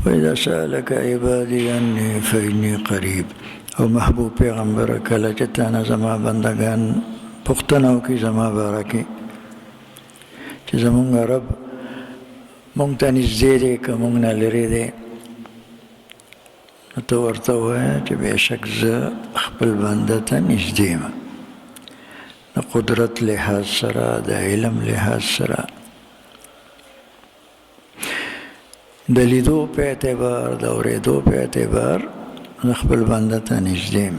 وإذا سألك عبادي عني فإني قریب. او محبوب پیغمبر کله چې تانا زما بندگان پختنو کی زما بارکی چې زمونږ رب مونږ ته نږدې دی که مونږ نه لرې دی، نو ته ورته ووایه چې بېشک زه خپل بنده ته نږدې یم، د قدرت لحاظ سره، د علم لحاظ سره، د لیدو په اعتبار، د اورېدو په اعتبار زه خپل بنده ته نږدې یم.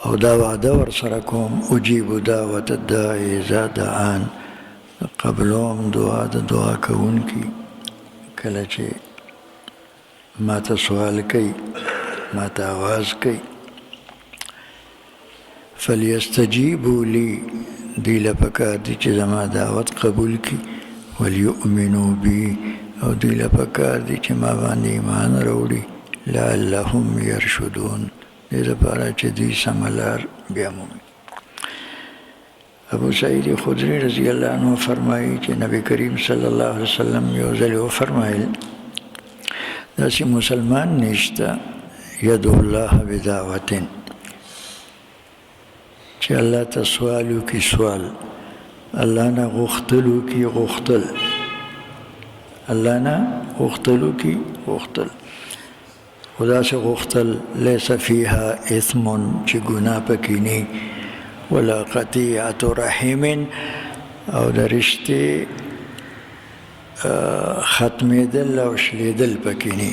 او دا وعده ورسره کوم، اجیب دعوت الداعی اذا دعان، قبلوم دعا د دعا کوونکي کله چې ما ته سوال کوي، ما ته آواز کوي. فلیستجیبوا لی، دوی له پکار دي چې زما دعوت قبول کړي. ولیؤمنوا بی، او دوی له پکار دي چې ما باندې ایمان راوړي. لعلهم یرشدون، دې لپاره چې دوی سمه لار بیا مومي. ابو سعید خدری رضی الله عنه فرمایي چې نبی کریم صلی الله علیه وسلم یو ځل وفرمایل داسې مسلمان نشته یدعو الله بدعوة چې الله ته سوال وکړي، سوال الله نه غوښتل وکړي، غوښتل الله نه غوښتل وکړي، غوښتل خو داسې غوښتل لیس فیها اثم چې ګناه پکې نه، ولا قطیعة رحم، او د رشتې ختمېدل او شلېدل پکې نه.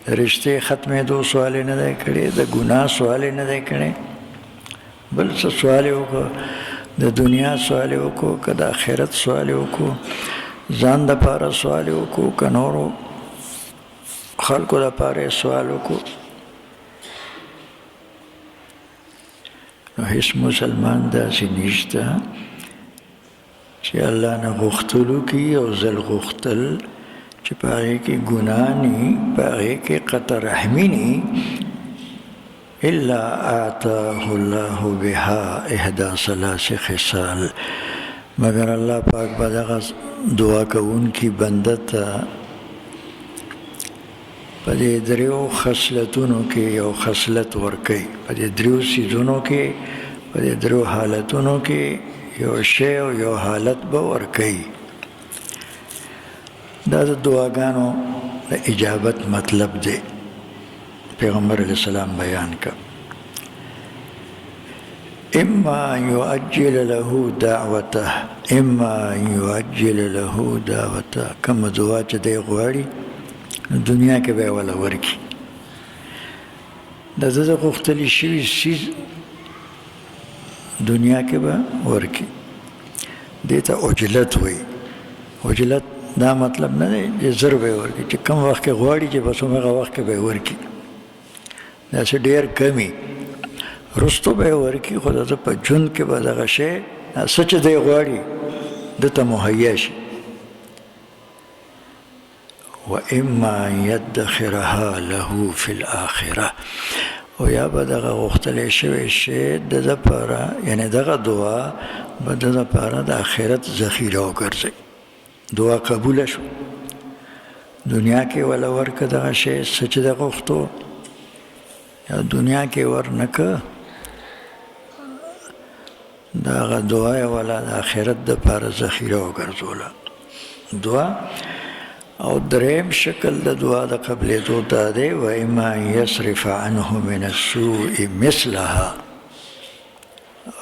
د رشتې ختمېدو سوال یې نه دی کړی، د ګناه سوال یې نه دی کړی، بل څه سوال یې وکړو، د دنیا سوال یې وکړو که د آخرت سوال یې وکړو، ځان دپاره سوال یې وکړو که نورو خلکو دپاره یې سوال وکړو. نو هیڅ مسلمان داسې نشته چې الله نه غوښتل وکړي او ځل غوښتل چې په هغې کې ګناه نه، په هغې کې قطع رحمي نه، الا آتاه الله بها احدى ثلاث خصال، مگر الله پاک به دغه دعا کوونکي بنده ته په دې دریو خصلتونو کې یو خصلت ورکوي، په دې دریو څیزونو کې، په دې دریو حالتونو کې یو شی او یو حالت به ورکوي. دا د دعاګانو د اجابت مطلب دی، پیغمبر علیه السلام بیان کړ. اما ان یعجل له دعوته، اما ان یعجل له دعوته، کومه دعا چې دی غواړي دنیا کې به یې وله ورکړي. د ده د غوښتلي شوي څیز دنیا کې به ورکړي. دې ته عجلت وایي. عجلت دا مطلب نه دی چې زر به یې ورکړي، چې کوم وخت کې غواړي چې بس همغه وخت کې به یې ورکړي، داسې ډېر کمي رستو به یې ورکړي، خو د ده په ژوند کې به دغه شی څه چې دی غواړي ده ته مهیا شي. وإما أن يدخرها له في الآخرة، او یا به دغه غوښتلی شوی شی د ده پاره، یعنې دغه دعا به د ده پاره د آخرت ذخیره وګرځوي. دعا قبوله شو، دنیا کې وله ورکه دغه شی څه چې ده غوښتو، یا دنیا کې ورنکه، دغه دعا یې وله د آخرت دپاره ذخیره وګرځوله. دعا او دریم شکل د دعا د قبلېدو دا دی، و اما ان یصرف عنه من السوء مثلها،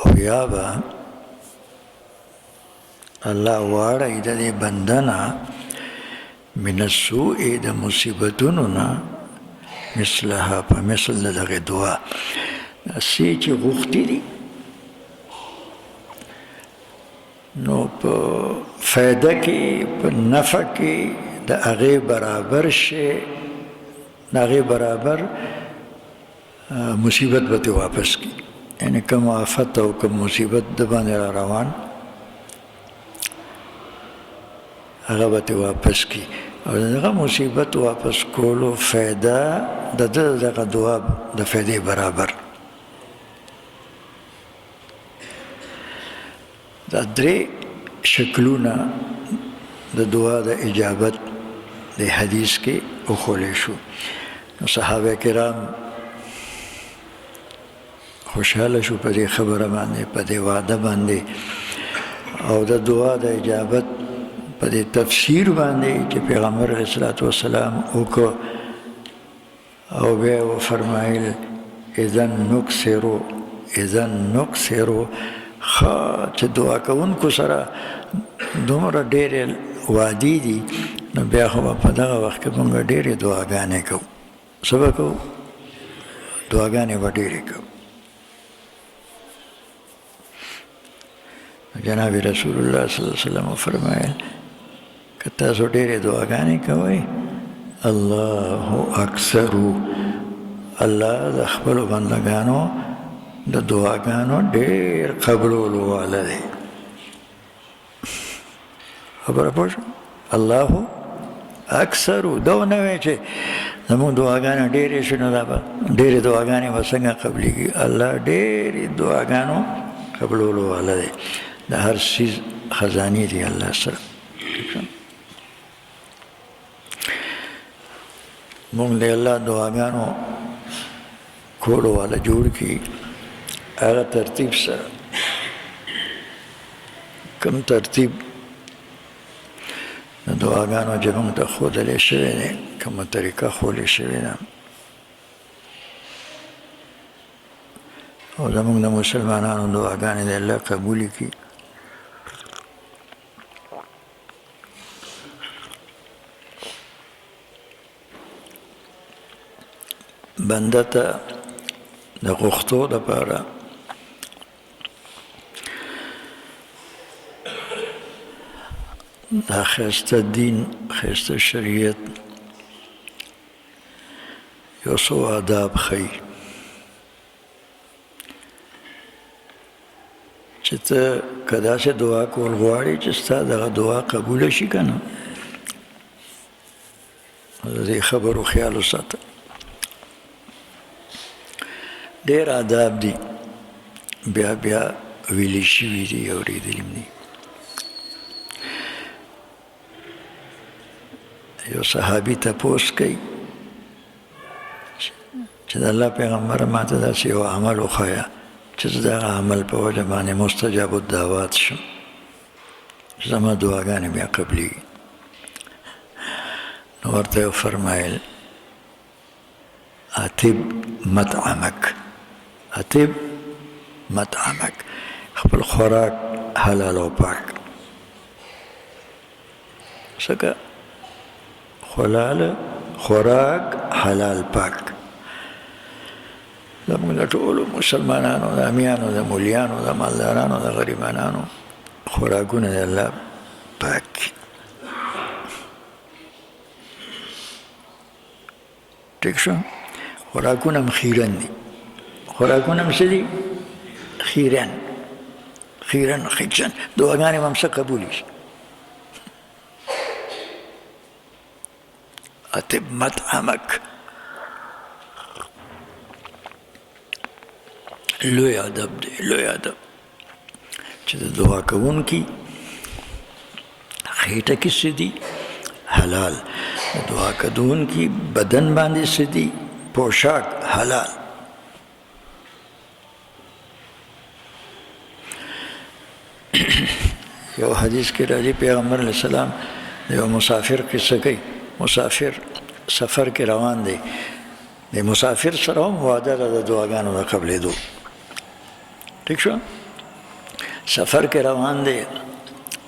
او یا به الله واړی د دې بنده نه من السوء د مصیبتونو نه، مثلها په مثل د دغې دعا، څه چې غوښتي دي نو په فایده کې، په نفع کې د هغې برابر شي، د هغې برابر مصیبت به ترې واپس کړي. یعنې کوم آفت او کوم مصیبت د باندې را روان هغه به ترې واپس کړي، او د دغه مصیبت واپس کولو فایده د ده دغه دعا د فایدې برابر. دا درې شکلونه د دعا د اجابت د حدیث کې وښولی شو. نو صحابه کرام خوشحاله شو په دې خبره باندې، په دې وعده باندې، او د دعا د اجابت په دې تفسیر باندې چې پیغمبر علیه الصلاة والسلام وکړ، او بیا وفرمایل اذن نکثرو چې دعا کوونکو سره دومره ډېرې وعدې دي، نو بیا خو به په دغه وخت کې موږ ډېرې دعاګانې کوو. څه به کوو؟ دعاګانې به ډېرې کوو. جناب رسول الله صلی الله علیه وسلم فرمایل که تاسو ډېرې دعاګانې کوئ، الله اکثرو، الله د خپلو بندګانو د دعاګانو ډېر قبولولو والا دی. خبره پوه شو؟ الله اکثرو، دا نه وایي چې زموږ دعاګانې ډېرې شي نو دا به ډېرې دعاګانې به څنګه قبلېږي. الله ډېرې دعاګانو قبولولو والا دی. د هر څیز خزانې دي الله سره. مونږ د الله دعاګانو کولو والا جوړ کړي، هغه ترتیب سره. کوم ترتیب د دعاګانو چې مونږ ته ښودلی شوی دی، کومه طریقه ښودلې شوې ده، او زمونږ د مسلمانانو دعاګانې د الله قبولې کړي. بنده ته د غوښتو دپاره دا ښایسته دین، ښایسته شریعت یو څو آداب ښیي چې ته که داسې دعا کول غواړې چې ستا دغه دعا قبوله شي که نه، د دې خبرو خیال وساته. ډېر آداب دي، بیا بیا ویلي شوي دي، اورېدلي دي. یو صحابي تپوس کوي چې د الله پیغمبره ماته داسې یو عمل وښایه چې زه دغه عمل په وجه باندې مستجاب الدعوات شم، زما دعاګانې بیا قبلېږي. نو ورته یې وفرمایل اطب مطعمک، خپل خوراک حلال او پاک. څنګه خوراک حلال پاک. زموږ د ټولو مسلمانانو، د امیانو، د مولیانو، د مالدارانو، د غریبانانو خوراکونه د الله پاک. ټیک شو؟ خوراکونه هم خیرن دي. خوراکونه هم څه دي؟ خیرن. دعاګانې هم څه قبولې شي. اطب مطعمک، لوی ادب دی، لوی ادب چې د دعا کوونکي خېټه کې څه دي؟ حلال. د دعا کوونکي بدن باندې څه دي؟ پوشاک حلال. یو حدیث کې راځي پیغمبر علیه السلام د یو مسافر قصه کوي. مسافر سفر کې روان دی، د مسافر سره هم وعده ده د دعاګانو د قبلېدو. ټیک شو؟ سفر کې روان دی،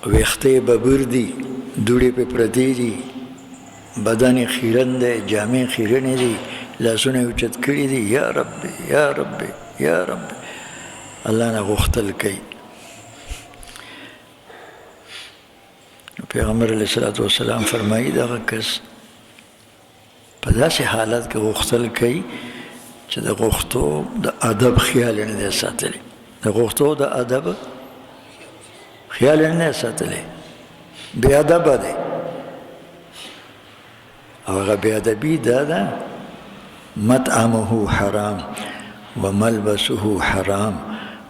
ویښته یې ببر دي، دوړې پې پرتې دي، بدن یې خیرن دی، جامې خیرنې دي، لاسونه یې اوچت کړي دي، یا ربي یا ربي یا ربي، الله نه غوښتل کوي. پیغمبر علیه الصلاة والسلام فرمایي دغه کس په داسې حالت کې غوښتل کوي چې د غوښتو د ادب خیال یې نه دی ساتلی. د غوښتو د ادب خیال یې نه دی ساتلی، بې ادبه دی. او هغه بې ادبي دا ده: مطعمه حرام وملبسه حرام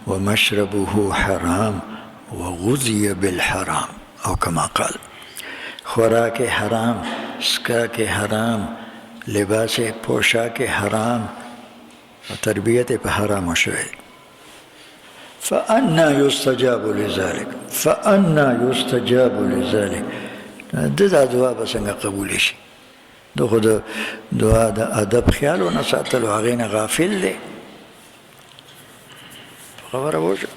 ومشربه حرام وغذي بالحرام، او کما قال، خوراک حرام، اسکاک حرام، لباس پوشاک حرام، تربیت په حرامو شوی. فأنا یستجاب لذلک، فأنا یستجاب لذلک. دا دعا به څنګه قبول شي؟ دا خو د دعا د ادب خیال ونه ساتلو، هغې نه غافل دی. خبره وشوه.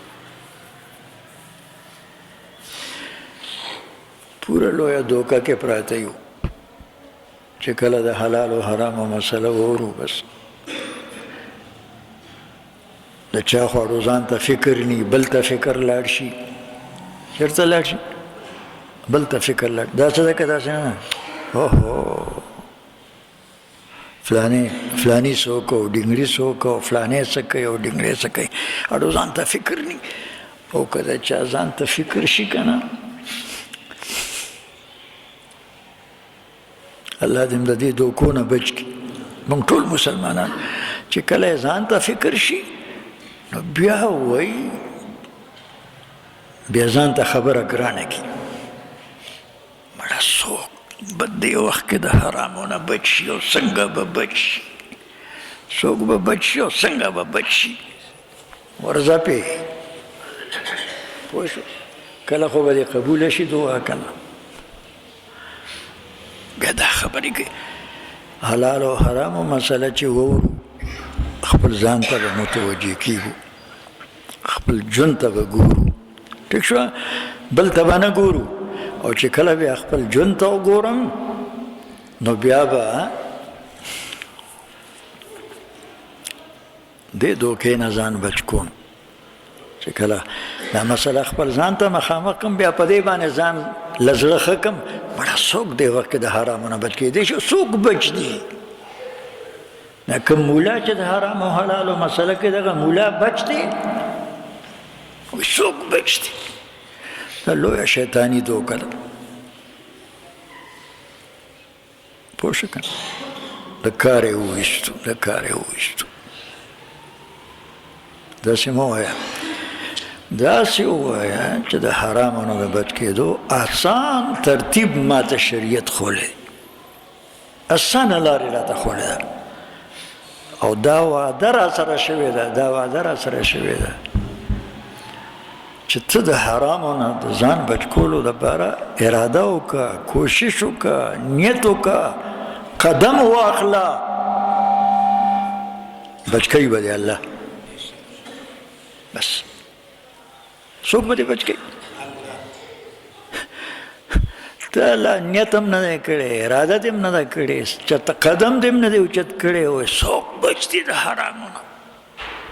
پوره لویه دوکه کې پراته یو چې کله د حلال او حرامو مسله وورو، بس د چا خواړو ځان ته فکر نی، بل ته فکر لاړ شي. چېرته لاړ شي؟ بل ته فکر لاړ. دا څه ده که داسې نه؟ اوهو فلانی څوک او ډنګري څوک او فلانی څه کوي او ډنګري څه کوي، اړو ځان ته فکر نی. او که د چا ځان ته فکر شي که نه، الله دې د دې دوکو نه بچ کړي. موږ ټول مسلمانان چې کله ځان ته فکر شي نو بیا وایي، بیا ځان ته خبره ګرانه کړي، مړه څوک به دې وخت کې د حرامو نه بچ شي او څنګه به بچ شي، څوک به بچ شي او څنګه به بچ شي. ورځه پې پوه شو. کله خو به دې قبوله شي دعا کنه. بیا دا خبرې کوي حلال او حرامو مسله چې وورو، خپل ځان ته به متوجه کېږو، خپل ژوند ته به ګورو. ټیک شوه؟ بل ته به نه ګورو. او چې کله بیا خپل ژوند ته وګورم نو بیا به دې دوکې نه ځان بچ کوم. چې کله دا مسله خپل ځان ته مخامخ کړم، بیا په دې باندې ځان له زړه ښه کړم، مړه څوک دې وخت کې د حرامو نه بچ کېدی شي؟ څوک بچ دي؟ نه کوم مولا چې د حرام او حلالو مسله کې دغه مولا بچ دی، څوک بچ دی؟ دا لویه شیطاني دوکه ده. پوه شو که نه؟ د کار یې وویستو، د کار یې وویستو. داسې مه وایه، داسې ووایه چې د حرامو نه د بچ کېدو آسان ترتیب ما ته شریعت خولی، اسانه لارې راته خولی ده، او دا وعده را سره شوې ده، دا وعده را سره شوې ده چې ته د حرامو نه د ځان بچ کولو دپاره اراده وکړه، کوشش وکړه، نیت وکړه، قدم واخله، بچ کوي به دې الله. بس څوک به دې بچ کوي؟ ته لا نیت هم نه دی کړی، اراده دې هم نه ده کړې، چېرته قدم دې هم نه دی اوچت کړی، وایي څوک بچ دی د حرامو نه،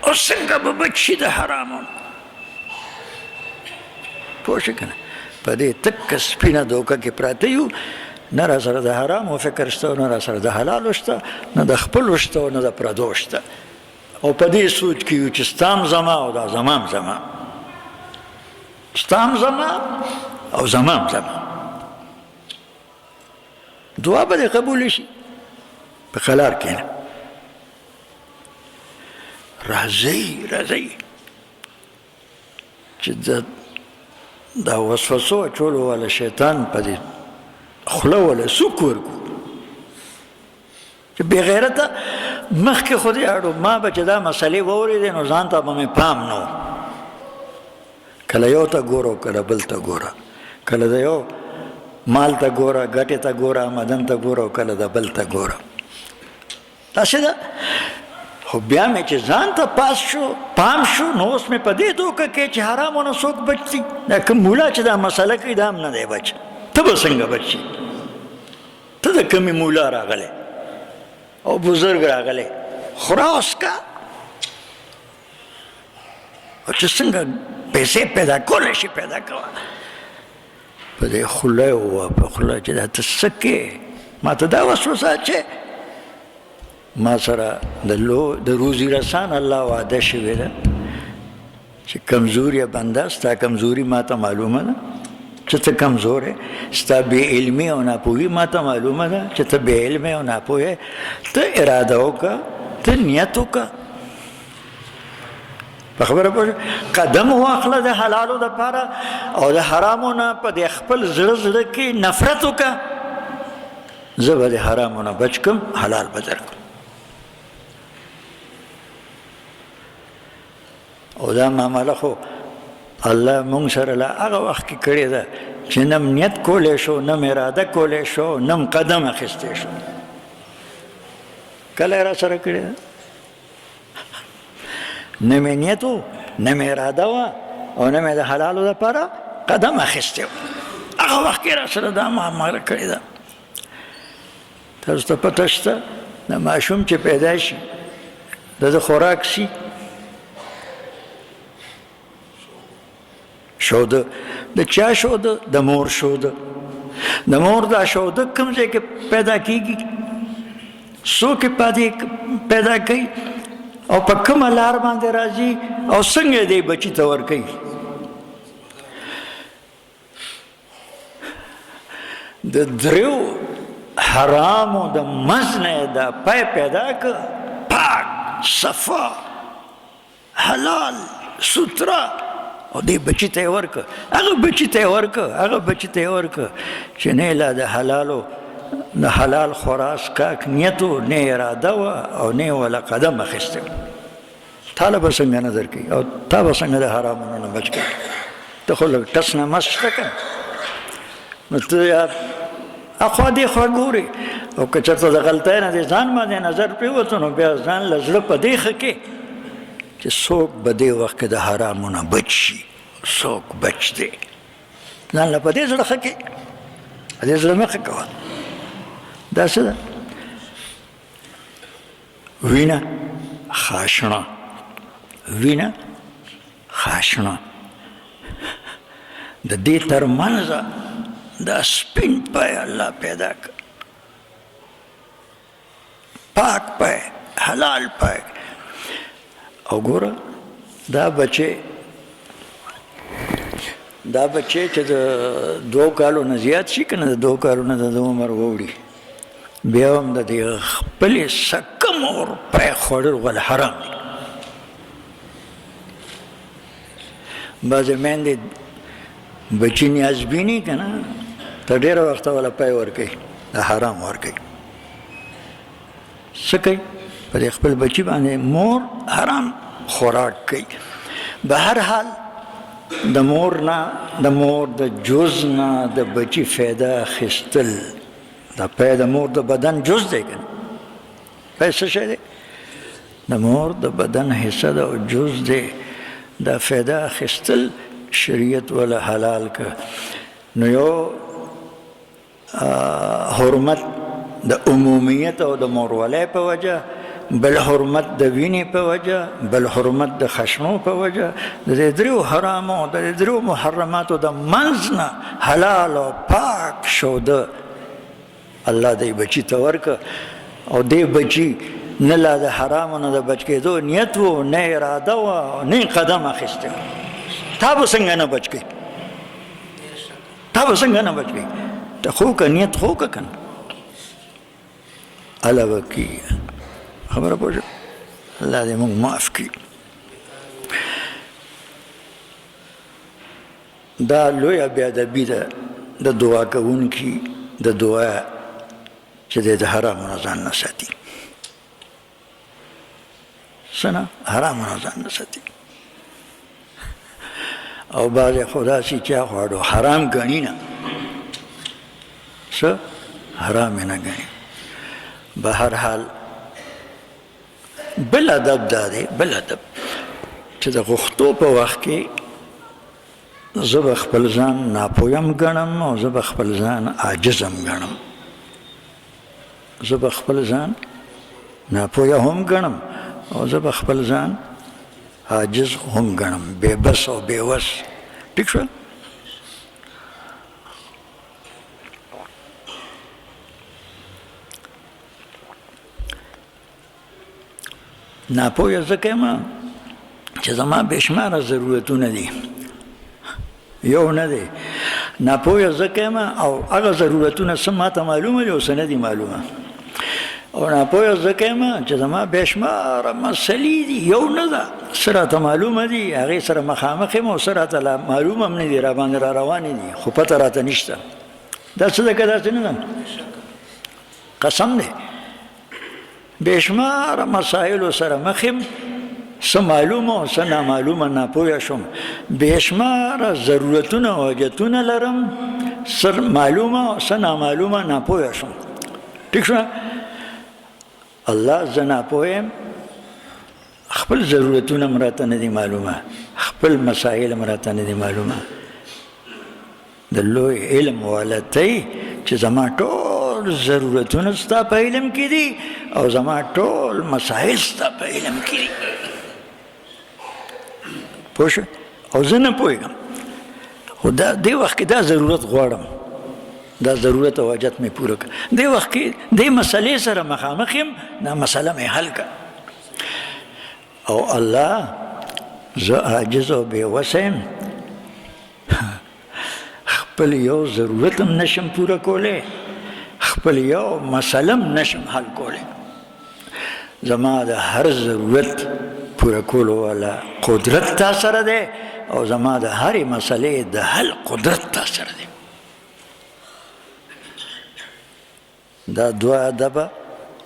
او څنګه به بچ شي د حرامو نه؟ پوه شو که نه؟ په دې تکه سپینه دوکه کې پراته یو، نه را سره د حرامو فکر شته، نه را سره د حلالو شته، نه د خپلو شته، نه د پردو شته. او په دې سوچ کې یو چې ستام زما او دا زمام زما، ستام زما او زمام زما. دعا به دې قبول شي په قلار کې نه. راځئ چې دا وسوسو اچولو والا شیطان په دې خوله والا سوک ورکو چې بې غیرته مخکې خو دې اړو ما به چې دا مسلې واورېدې نو ځان ته به مې پام نه و. کله یو ته ګوره کله بل ته ګوره، کله د یو مال ته ګوره، ګټې ته ګوره، آمدن ته ګوره، او کله د بل ته ګوره. داسې ده. خو بیا مې چې ځان ته پاس شو، پام شو، نو اوس مې په دې دوکه کې چې حرامو نه څوک بچ دي. دا کوم مولا چې دا مسله کوي دا هم نه دی بچ. ته به څنګه بچ شي؟ ته د کومې مولا راغلی او بزرګ راغلی، خراس کا او چې څنګه پیسې پیدا کولی شي پیدا کوه. په دې خوله یې ووه، په خوله چې دا ته څه کې؟ ما ته دا وسوسه چې ما سره د روزي رسان الله وعده شوې ده چې کمزوري بنده، ستا کمزوري ما ته معلومه ده چې ته کمزور یې، ستا بې علمي او ناپوهي ما ته معلومه ده چې ته بې علمه او ناپوه یې. ته اراده وکړه، ته نیت وکړه، په خبره پوه قدم واخله د حلالو دپاره، او د حرامو نه په دې خپل زړه کې نفرت وکړه، زه به د حرامو نه بچ کم حلال به درکم. او دا معامله خو الله مونږ سره لا هغه وخت کې کړې ده چې نه نیت کولی شو، نه اراده کولی شو، نه قدم اخیستی شو. کله یې را سره کړې ده؟ نه مې نیت و، نه مې اراده وه، او نه مې د حلالو دپاره قدم اخیستی و. هغه وخت کې را سره دا معامله کړې ده. تاسو ته پته شته د ماشوم چې پیدا شي د ده خوراک شي شوده. د چا شوده؟ د مور شوده. د مور دا شوده کوم ځای کې پیدا کېږي؟ څوک یې پیدا کوي او په کومه لار باندې راځي او څنګه یې دی بچي ته ورکوي؟ د دریو حرامو د منځ نه یې دا پای پیدا کړ، پاک صفا حلال سوتره، او دې بچي ته یې ورکړه. هغه بچي ته یې ورکړه چې نه لا د حلالو د حلال خوراک نیت و، نه اراده وه، او نه ولا قدم اخیستی و. تاله به څنګه نه درکوي او تا به څنګه د حرامونو نه بچ کوي؟ ته خو لږ ټس نه مس شته که نو ته اخوا دې خوا ګورې، او که چېرته د غلطۍ نه دې ځان باندې نظر پرېوته نو بیا ځان له زړه په دې ښه کې چې څوک به دې وخت کې د حرامو نه بچ شي، څوک بچ دی. ځان له په دې زړه ښه کې، په دې زړه مه ښه کوه. دا څه ده؟ وینه خاشنه، وینه خاشنه. د دې تر منځه دا سپین پای الله پیدا کړ، پاک پای، حلال پای. او ګوره دا بچې چې د 2 کالو نه زیات شي که نه، د 2 کالو نه د عمر ووړي، بیا هم د دې خپلې سکه مور پای خوړل ول حرام دي. بعضې میندې بچي نیازبیني که نه، تر ډېره وخته وله پای ورکوي، د حرام ورکوي. څه کوي؟ په دې خپل بچي باندې مور حرام خوراک کوي. به هر حال د مور د جز نه د بچي فایده اخیستل، دا پای د مور د بدن جز دی که نه؟ پای څه شی دی؟ د مور د بدن حصه ده او جز دی. دا فایده اخیستل شریعت ولا حلال که. نو یو حرمت د عمومیت او د مورولۍ په وجه، بل حرمت د وینې په وجه، بل حرمت د خشنو په وجه. د دې دریو حرامو، د دې دریو محرماتو د منځ نه حلال او پاک شوده الله دې بچي ته ورکړه. او دې بچي نه لا د حرامو نه د بچ کېدو نیت و، نه اراده وه، نه قدم اخیستی و. تا به څنګه نه بچ کوي؟ تا به څنګه نه بچ کوي؟ ته خو که نیت خو که که نه الله به کېږي. خبره پوه شوه؟ الله دې موږ معاف کړي. دا لویه بېادبي ده د دعا کوونکي، د دعا چې دی د حرامو نه ځان نه ساتي. څه نه؟ حرامو نه ځان نه ساتي. او بعضې خو داسې چا خواړو حرام ګڼي نه، څه حرام یې نه ګڼي. به هر حال بل ادب دا دی، بل ادب چې د غوښتو په وخت کې زه به خپل ځان ناپویم ګڼم، او زه به خپل ځان عاجزم ګڼم. زه به خپل ځان ناپویه هم ګڼم، او زه به خپل ځان عاجز هم ګڼم، بې بس او بې وس. ټیک شول؟ ناپویه ځکه یم چې زما بېشماره ضرورتونه دي، یو نه دی. ناپویه ځکه یم او هغه ضرورتونه څه ماته معلومه دي او څه نه دي معلومه. او ناپویه ځکه یم چې زما بېشماره مسلې دي، یو نه ده، څه راته معلومه دي، هغې سره مخامخ یم، او څه راته معلومه هم نه دي، راباندې را روانې دي، خو پته راته نشته. دا څه ده که داسې نه ده؟ قسم دی بشمار مسائل سره مخم څه معلومه او څه نامعلومه ناپوهه شوم بشمار ضرورتونه او حاجتونه لرم سر معلومه او څه نامعلومه ناپوهه شوم ٹھیک شو الله زه ناپوه یم خپل ضرورتونه م راته نه دي معلومه خپل مسایل م راته نه دي معلومه د لوی علم والا تی چې زما ټول ضرورتونه ستا په علم کې دي او زما ټول مسایل ستا په علم کې دي پوه شو او زه نه پوهېږم خو دې وخت کې دا ضرورت غواړم دا ضرورت او حاجت مې پوره کړه دې وخت کې دې مسلې سره مخامخ یم دا مسله مې حل کړه او الله زه عاجز او بېوسه یم خپل یو ضرورت هم نشم پوره کولی خپل یو مسله هم نشم حل کولی زما د هر ضرورت پوره کولو والا قدرت تا سره دی او زما د هرې مسلې د حل قدرت تا سره دی دا دوه ادبه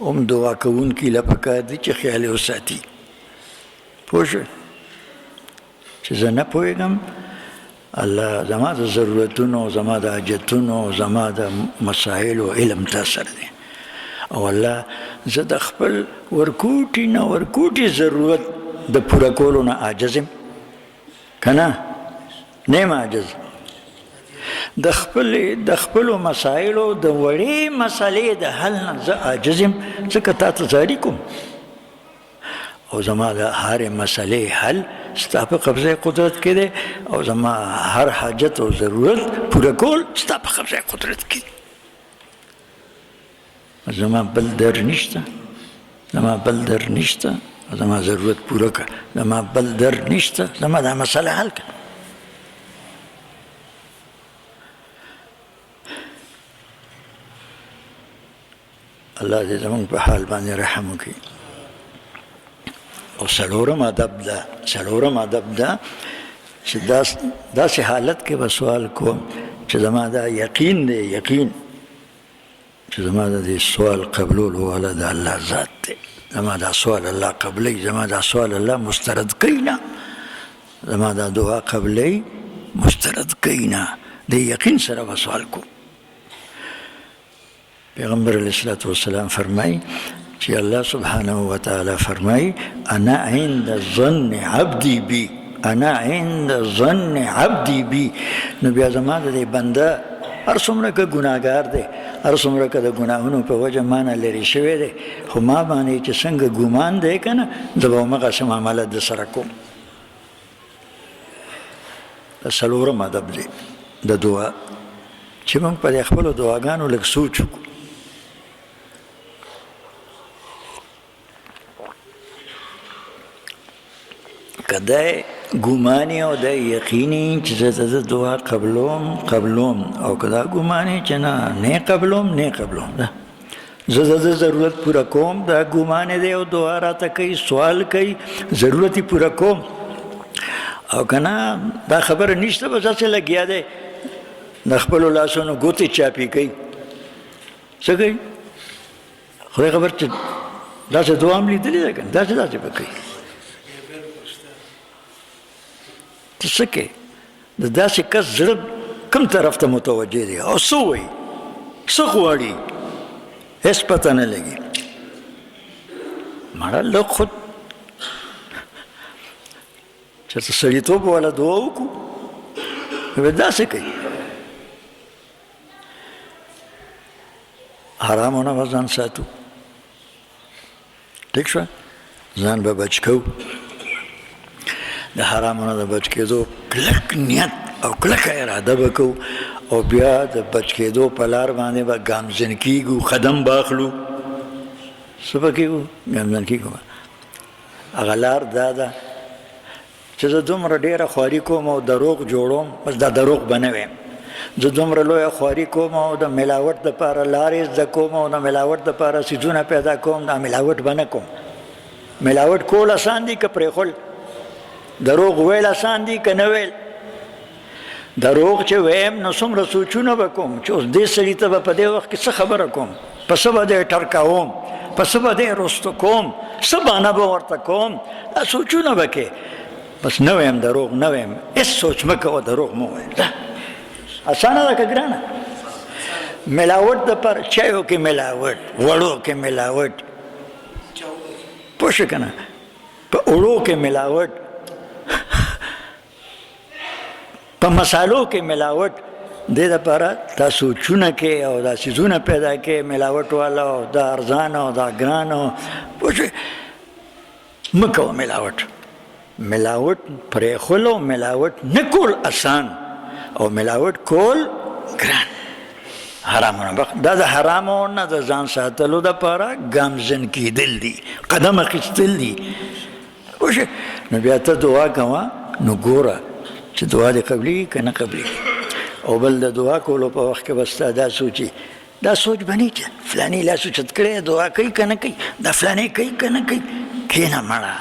هم دعا کوونکي له پکار دي چې خیال یې وساتي پوه شوې چې زه نه پوهېږم الله زما د ضرورتونو زما د حاجتونو زما د مسایلو علم تا سره دی او الله زه د خپل ورکوټي نه ورکوټي ضرورت د پوره کولو نه عاجز یم که نه نه یم عاجز د خپلو مسایلو د وړې مسلې د حل نه زه عاجز یم ځکه تا ته زاري کوم او زما د هرې مسلې حل ستا په قبضه قدرت کې دی او زما هر حاجت او ضرورت پوره کول ستا په قبضه قدرت کې دی زما بل در نشته زما بل در نشته زما ضرورت پوره کړه زما بل در نشته زما دا مسله حل کړه الله دې زموږ په حال باندې رحم وکړي او څلورم ادب ده چې داسې حالت کې به سوال کوم چې زما دا یقین دی یقین چې زما د دې سوال قبلولو والا د الله ذات دی زما دا سوال الله قبلی زما دا سوال الله مسترد کوي نه زما دا دعا قبلی مسترد کوي نه د یقین سره به سوال کوم پیغمبر علیه الصلاة والسلام فرمایي چې الله سبحانه وتعالی فرمایي انا عند ظن عبدي بي انا عند ظن عبدي بي نو بیا زما د دې بنده هر څومره که ګناهګار دی هر څومره که د ګناهونو په وجه ما نه لرې شوی دی خو ما باندې چې څنګه ګمان دی که نه زه به همغسې معامله د سره کوم د څلورم ادب دی د دعا چې موږ په دې خپلو دعاګانو لږ سوچ وکړو که دی ګماني او دی یقیني چې زه د دعا قبلوم او که دا ګماني چې نه قبلوم زه د ضرورت پوره کوم دا ګمان دی او دعا راته کوي سوال کوي ضرورت یې پوره کوم او که نه دا خبره نشته بس هسې لګیا دی د خپلو لاسونو ګوتې چاپې کوي څه کوي خدای خبر چې داسې دعا هم لیدلې ده که نه داسې به کوي ته څه کوې د داسې کس زړه کوم طرف ته متوجه دی او څه وایي څه غواړي هېڅ پته نه لګي مړه لږ خو چېرته سړیتوب والا دعا وکړو به داسې کوي حرامونه به ځان ساتو ټیک شوه ځان به بچ کوو د حرامونو د بچ کېدو کلک نیت او کلکه اراده به کوو او بیا د بچ کېدو په لار باندې به ګامزن کېږو قدم به اخلو څه به کېږو ګامزن کېږو هغه لار دا ده چې زه دومره ډېره خواري کوم او دروغ جوړوم بس دا دروغ به نه ویم زه دومره لویه خواري کوم او د ملاوټ دپاره لارې زده کوم او د ملاوټ دپاره څیزونه پیدا کوم دا ملاوټ به نه کوم ملاوټ کول اسان دي که پرېښول دروغ ویل آسان دي که نه ویل دروغ چې ویم نو څومره سوچونه به کوم چې اوس دې سړي ته به په دې وخت کې څه خبره کوم په څه به دې ټرکوم، په څه به دې رستو کوم، څه بهانه به ورته کوم، دا سوچونه به کې. بس نه ویم دروغ، نه ویم، هېڅ سوچ مه کوه، دروغ مه وایه. اسانه ده که ګرانه؟ ملاوټ دپاره چایو کې ملاوټ، وړو کې ملاوټ، پوه شو که نه، په اوړو کې ملاوټ، په مسالو کې ملاوټ. دې دپاره دا سوچونه کې او دا څیزونه پیدا کې ملاوټ والا او دا ارزان او دا ګران او پوه شوې، مه کوه ملاوټ. ملاوټ پرېښول او ملاوټ نه کول اسان او ملاوټ کول ګران. حرامونه دا د حرامو نه د ځان ساتلو دپاره ګامزن کېدل دي، قدم اخیستل دي. پوه شوې، نو بیا ته دعا کوه، نو ګوره چې دعا دې قبلېږي که نه قبلېږي. او بل د دعا کولو په وخت کې به ستا دا سوچي، دا سوچ به نه چې فلاني لا سوچت کړی دعا کوي که نه کوي، دا فلانی کوي که نه کوي. کښېنه مړه،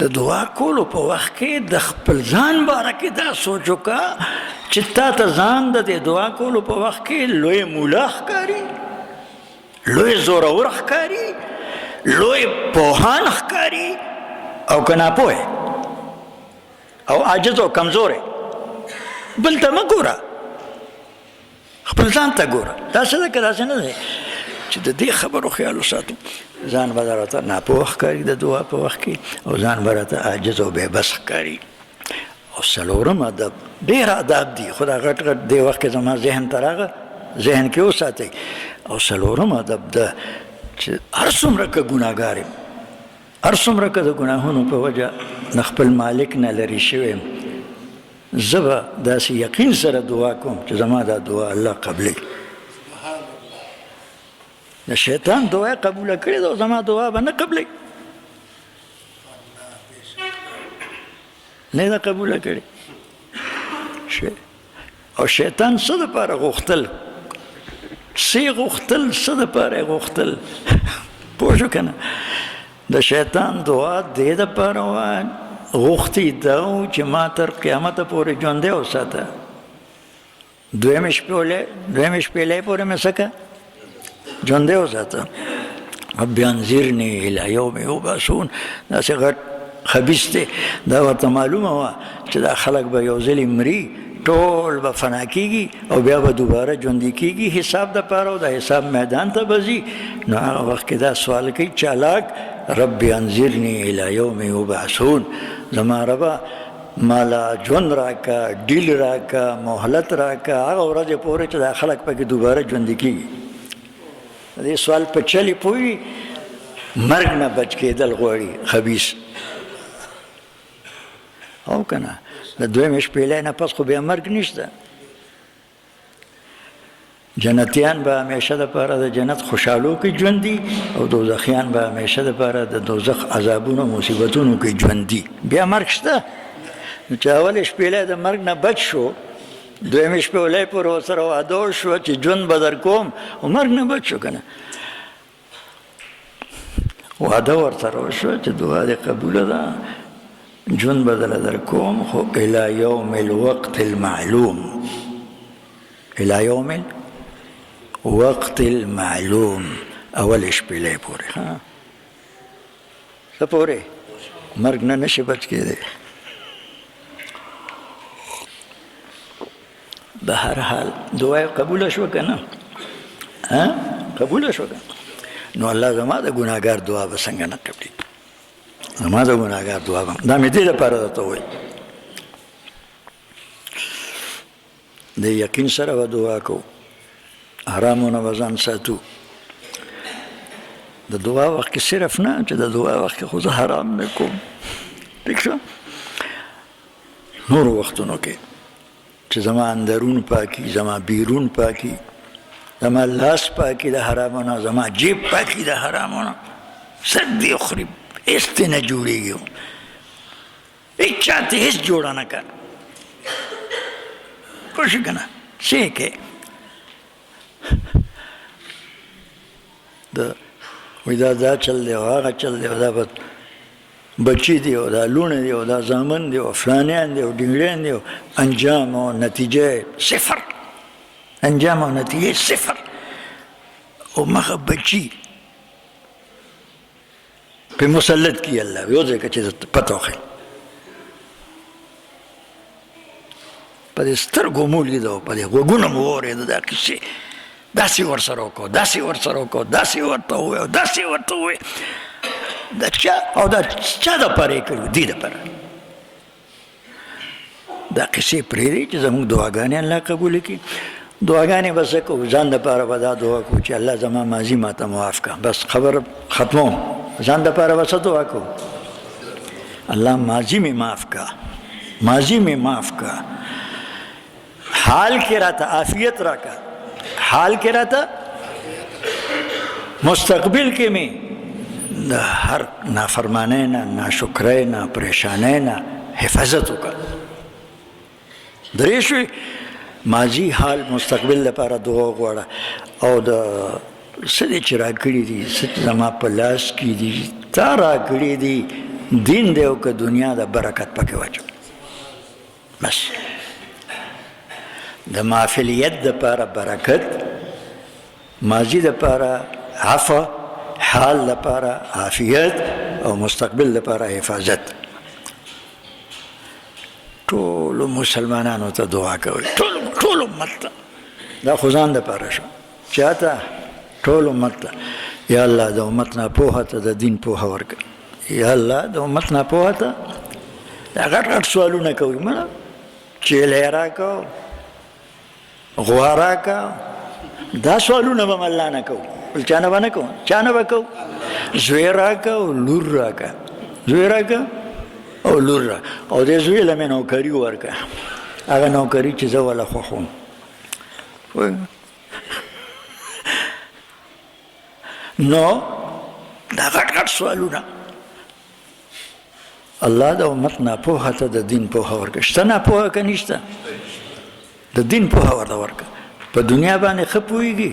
د دعا کولو په وخت کې د خپل ځان باره کې دا سوچ وکړه چې تا ته ځان د دې دعا کولو په وخت کې لوی مولا ښکاري، لوی زورور ښکاري، لوی پوهان ښکاري او که ناپوه او عاجز او کمزوری. بل ته مه ګوره، خپل ځان ته ګوره. داسې ده که داسې نه دی چې د دې خبرو خیال وساتو. ځان به درته ناپوه ښکاري د دعا په وخت کې، او ځان به راته عاجز او بېبس ښکاري. او څلورم ادب، ډېر اداب دي خو دا غټ غټ دې وخت کې زما ذهن ته راغه، ذهن کې وساتئ. او څلورم ادب ده چې هر څومره که ګناهګار یم، هر څومره که د ګناهونو په وجه د خپل مالک نه لرې شوی یم، زه به داسې یقین سره دعا کوم چې زما دا دعا الله قبلوي. د شیطان دعا قبوله کړې ده او زما دعا به نه قبلوي، نه ده قبوله کړې. او شیطان څه دپاره غوښتل، څه یې غوښتل، څه دپاره یې غوښتل، پوه شو که نه؟ د شیطان دعا دې دپاره وه غوښتي دا و چې ما تر قیامته پورې ژوندی وساته، دویمې شپېلۍ پورې مې څه که ژوندی وساته. رب انظرني الی یوم یبعثون، داسې غټ خبیث دی. دا ورته معلومه وه چې دا خلک به یو ځلې مري، ټول به فنا کېږي او بیا به دوباره ژوندي کېږي حساب دپاره، او د حساب میدان ته به ځي. نو هغه وخت کې دا سوال کوي چالاک، رب انظرني الی یوم یبعثون، زما ربه مالا ژوند راکه، ډیل راکه، مهلت راکه هغه ورځې پورې چې دا خلک پکې دوباره ژوندي کېږي. د دې سوال په چلې پوهېږي، مرګ نه بچ کېدل غواړي خبیث، او که نه؟ د دویمې شپېلۍ نه پس خو بیا مرګ نشته. جنتیان به همیشه دپاره د جنت خوشحالو کې ژوند دي، او دوزخیان به همیشه دپاره د دوزخ عذابونو مصیبتونو کې ژوند دي. بیا مرګ شته. نو چې اولې شپېلۍ د مرګ نه بچ شو، دویمې شپېلۍ پورې ورسره واده وشوه چې ژوند به در کوم، او مرګ نه بچ شو که نه؟ واده ورسره وشوه چې دعا دې قبوله ده، ژوند به دله در کوم، خو الی یوم الوقت المعلوم، الی یوم الوقت المعلوم، اول شپېلۍ پورې. څه پورې؟ مرګ نه نشي بچ کېدی. به هر حال دعا قبوله شوه که نه؟ قبوله شوه که؟ نو الله زما د ګناهګار دعا به څنګه نه قبلي؟ زما د ګناهګار دعا به دا مې دې لپاره درته ووایي، د یقین سره به دعا کوو، حرامونه به ځان ساتو. د دعا وخت کې صرف نه چې د دعا وخت کې خو زه حرام نه کوم، ٹھیک شو؟ نورو وختونو کې چې زما اندرون پاکي، زما بیرون پاکي، زما لاس پاکي د حرامونه، زما جیب پاکي د حرامونه، سر دې خوري هېڅ ترې نه جوړېږي، هېڅ چا ته هېڅ جوړه نه کړه. پوه شو که نه؟ څه یې کې وایي دا چل دی او هغه چل دی، او دا به بچی دی او دا لوڼې دی او دا زامن دی او فلانیان دی او ډنګړیان دی، او انجام او نتیجه صفر. انجام او نتیجه صفر. او مخه بچی په مسلط کی الله یو ځکه چې پته وخی په دې سترګو مو لیدو په دې غوږونه مو واورېده دا کیسې داسې ورسره وکړو داسې ورسره وکړو داسې ورته ووایو داسې ورته ووایو دا چا او دا چا دپاره یې کړي دې دپاره دا قصې پرېږدئ چې زموږ دعاګانې الله قبوله کړي. دعاګانې به څه کوو ځان دپاره به دا دعا کوو چې الله زما ماضي ماته معاف کړه بس خبره ختموم. ځان دپاره به څه دعا کوو الله ماضي مې معاف کړه ماضي مې معاف کړه حال کې راته عافیت راکړه حال کې راته مستقبل کې مې د هر نافرمانۍ نه ناشکرۍ نه پریشانۍ نه حفاظت وکړه. درې شوې ماضي حال مستقبل لپاره دعا غواړه او د څه دې چې راکړي دي څه زما په لاس کې دي تا راکړي دي دین دی او که دنیا د برکت پکې واچو بس د معافلیت دپاره برکت ماضي دپاره عفو حال دپاره عافیت او مستقبل دپاره حفاظت. ټولو مسلمانانو ته دعا کوئ ټول امت ته دا خو ځان دپاره شو چا ته ټول امت ته یا الله د امت نه پوهه ته د دین پوهه ورکړه یا الله د امت نه پوهه ته دا غټ غټ سوالونه کوي مړه چیلې راکړو غوا راکړه دا سوالونه به م الله نه کوو بل چا نه به نه کوو چا نه به کوو زوی راکړه او لور راکړه زوی راکړه او لور را او دې زوی له مې نوکري ورکړه هغه نوکري چې زه وله خوښوم نو دا غټ غټ سوالونه الله د امت ناپوهه ته د دین پوهه ورکړه شته ناپوهه که نشته د دین پوهه ورته ورکړه په دنیا باندې ښه پوهېږي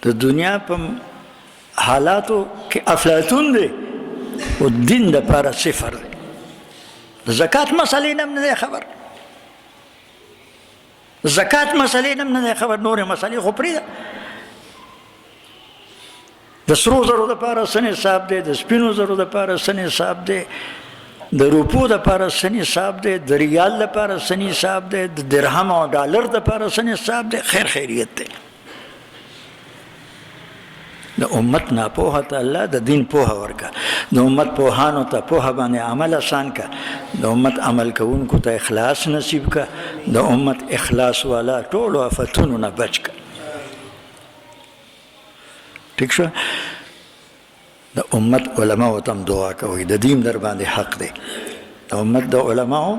د دنیا په حالاتو کې افلاطون دی او دین دپاره صفر دی د زکات مسلې نه هم نه دی خبر زکات مسلې نه هم نه دی خبر نورې مسلې خو پرېږده د سرو زرو دپاره څه نصاب دی د سپینو زرو دپاره څه نصاب دی د روپو دپاره څه نصاب دی د ریال دپاره څه نصاب دی د درهم او ډالر دپاره څه نصاب دی خیر خیریت دی د امت ناپوهه ته الله د دین پوهه ورکړه د امت پوهانو ته پوهه باندې عمل اسان کړه د امت عمل کوونکو ته اخلاص نصیب کړه د امت اخلاص والا ټولو آفتونو نه بچ کړه ٹھیک شو د امت علماو ته هم دعا کوئ د دین در باندې حق دی د امت د علماو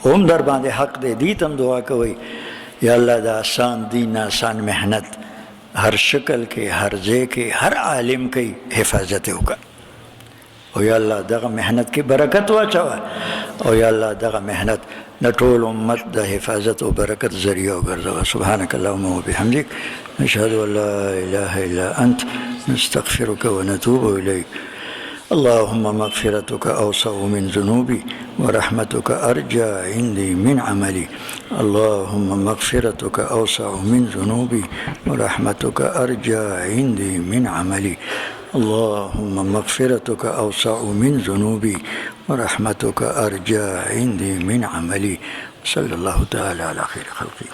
هم در باندې حق دی دې ته هم دعا کوئ یا الله د آسان دین آسان محنت هر شکل کې هر ځای کې هر عالم کوي حفاظت وکړه او یا الله دغه محنت کې برکت واچوه او یا الله دغه محنت د ټول امت د حفاظت او برکت ذریعہ وګرځوه. سبحانك اللهم وبحمدك نشهد ان لا اله الا انت نستغفرك ونتوب اليك. اللهم مغفرتك أوسع من ذنوبي ورحمتك أرجى عندي من عملي. اللهم مغفرتك أوسع من ذنوبي ورحمتك أرجى عندي من عملي. اللهم مغفرتك أوسع من ذنوبي ورحمتك أرجى عندي من عملي. صلى الله تعالى على خير خلقه.